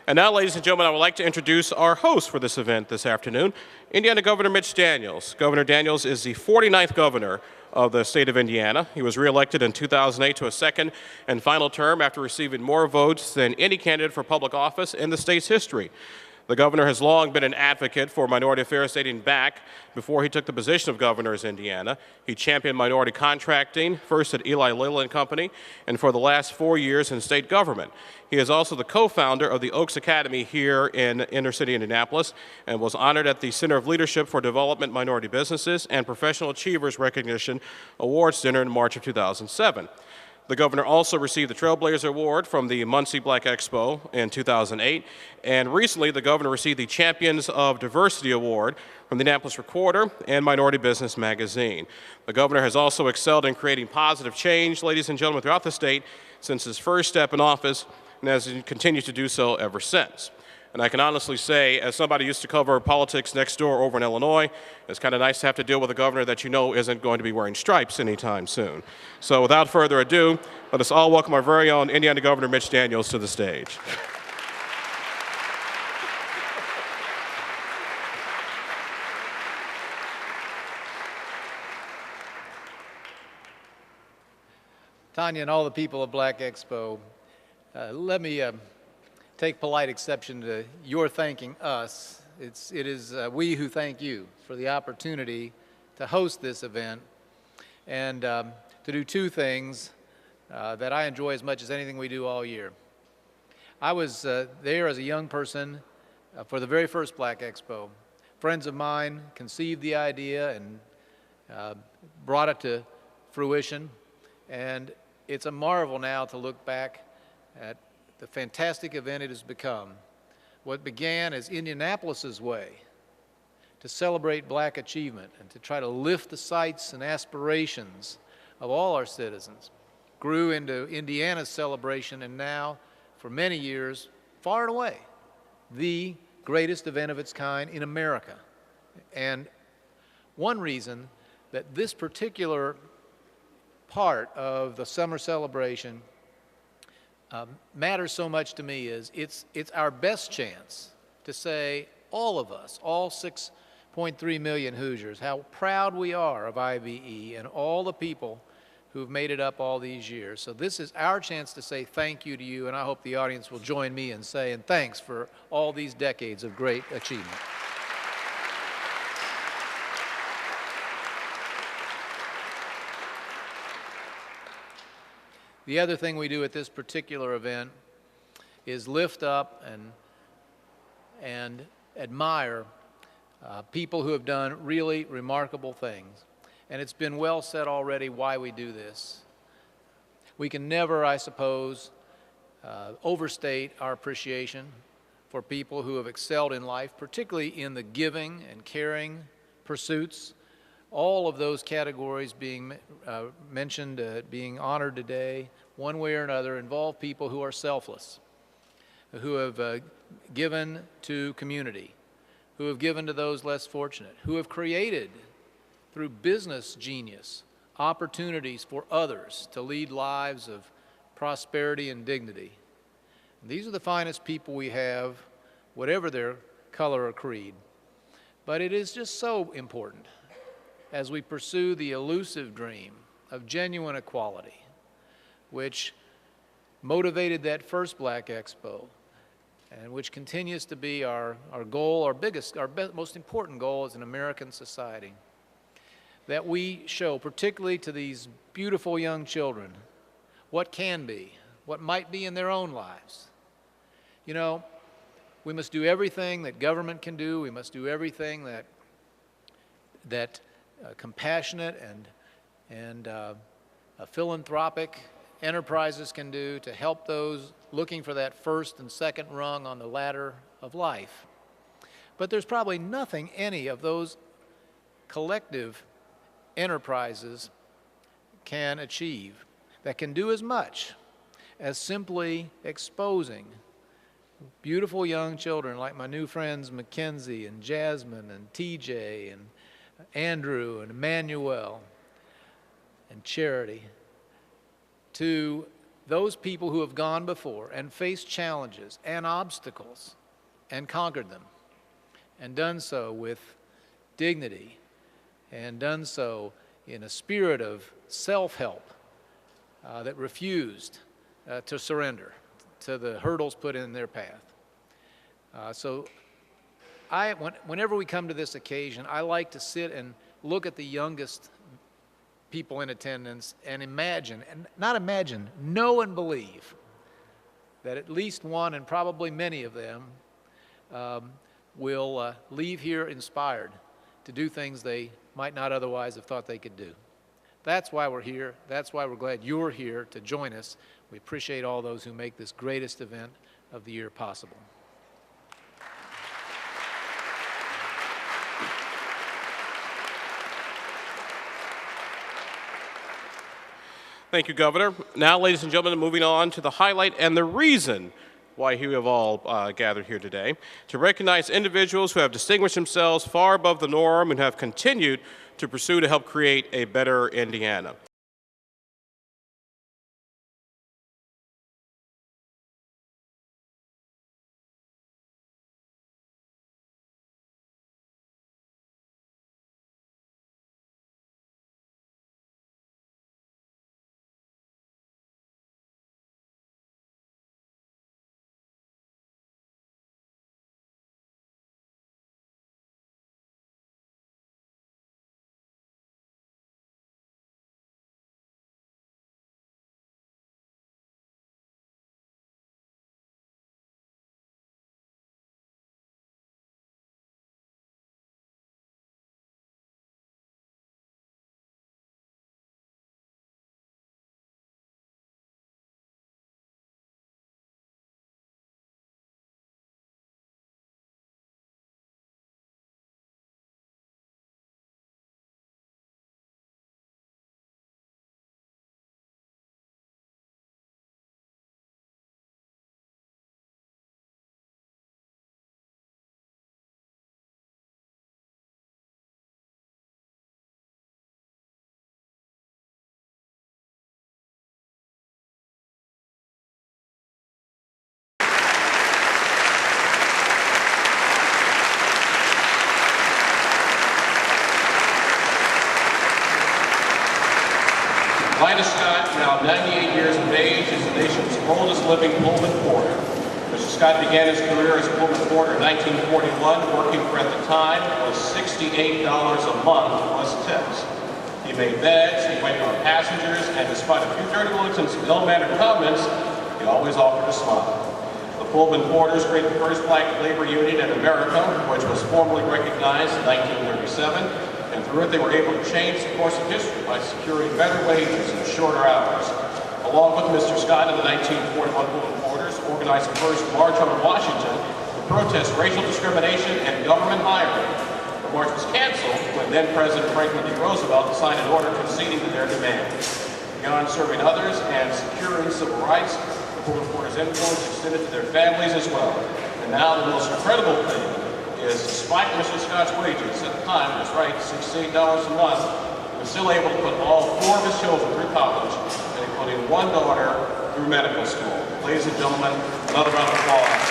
And now, ladies and gentlemen, I would like to introduce our host for this event this afternoon, Indiana Governor Mitch Daniels. Governor Daniels is the 49th governor of the state of Indiana. He was reelected in 2008 to a second and final term after receiving more votes than any candidate for public office in the state's history. The governor has long been an advocate for minority affairs dating back before he took the position of governor of Indiana. He championed minority contracting, first at Eli Lilly and Company, and for the last 4 years in state government. He is also the co-founder of the Oaks Academy here in inner city Indianapolis and was honored at the Center of Leadership for Development Minority Businesses and Professional Achievers Recognition Awards dinner in March of 2007. The governor also received the Trailblazer Award from the Muncie Black Expo in 2008, and recently the governor received the Champions of Diversity Award from the Indianapolis Recorder and Minority Business Magazine. The governor has also excelled in creating positive change, ladies and gentlemen, throughout the state since his first step in office, and has continued to do so ever since. And I can honestly say, as somebody who used to cover politics next door over in Illinois, it's kind of nice to have to deal with a governor that you know isn't going to be wearing stripes anytime soon. So without further ado, let us all welcome our very own Indiana Governor Mitch Daniels to the stage. Tanya and all the people of Black Expo, let me take polite exception to your thanking us. It is we who thank you for the opportunity to host this event and to do two things that I enjoy as much as anything we do all year. I was there as a young person for the very first Black Expo. Friends of mine conceived the idea and brought it to fruition, and it's a marvel now to look back at the fantastic event it has become. What began as Indianapolis's way to celebrate Black achievement and to try to lift the sights and aspirations of all our citizens grew into Indiana's celebration, and now, for many years, far and away, the greatest event of its kind in America. And one reason that this particular part of the summer celebration matters so much to me is it's our best chance to say, all of us, all 6.3 million Hoosiers, how proud we are of IBE and all the people who've made it up all these years. So this is our chance to say thank you to you, and I hope the audience will join me in saying thanks for all these decades of great achievement. The other thing we do at this particular event is lift up and admire people who have done really remarkable things. And it's been well said already why we do this. We can never, I suppose, overstate our appreciation for people who have excelled in life, particularly in the giving and caring pursuits. All of those categories being mentioned, being honored today, one way or another, involve people who are selfless, who have given to community, who have given to those less fortunate, who have created, through business genius, opportunities for others to lead lives of prosperity and dignity. And these are the finest people we have, whatever their color or creed. But it is just so important as we pursue the elusive dream of genuine equality, which motivated that first Black Expo, and which continues to be our goal, our most important goal as an American society, that we show, particularly to these beautiful young children, what can be, what might be in their own lives. You know, we must do everything that government can do. We must do everything that compassionate and philanthropic enterprises can do to help those looking for that first and second rung on the ladder of life. But there's probably nothing any of those collective enterprises can achieve that can do as much as simply exposing beautiful young children like my new friends Mackenzie and Jasmine and TJ and Andrew and Emmanuel and Charity to those people who have gone before and faced challenges and obstacles and conquered them, and done so with dignity, and done so in a spirit of self-help that refused to surrender to the hurdles put in their path. Whenever we come to this occasion, I like to sit and look at the youngest people in attendance and know and believe that at least one, and probably many of them, will leave here inspired to do things they might not otherwise have thought they could do. That's why we're here. That's why we're glad you're here to join us. We appreciate all those who make this greatest event of the year possible. Thank you, Governor. Now, ladies and gentlemen, moving on to the highlight and the reason why we have all gathered here today, to recognize individuals who have distinguished themselves far above the norm and have continued to pursue to help create a better Indiana. Linus Scott, now 98 years of age, is the nation's oldest living Pullman Porter. Mr. Scott began his career as Pullman Porter in 1941, working for, at the time, was $68 a month plus tips. He made beds, he waited on passengers, and despite a few dirty looks and some ill-mannered comments, he always offered a smile. The Pullman Porters created the first black labor union in America, which was formally recognized in 1937. And through it, they were able to change the course of history by securing better wages and shorter hours. Along with Mr. Scott and the 1941 Pullman Porters, organized the first march on Washington to protest racial discrimination and government hiring. The march was canceled when then-President Franklin D. Roosevelt signed an order conceding to their demands. Beyond serving others and securing civil rights, the Pullman Porters' influence extended to their families as well. And now the most incredible thing is, despite Mr. Scott's wages at the time was right $68 a month, he was still able to put all 4 of his children through college, and including 1 daughter through medical school. Ladies and gentlemen, another round of applause.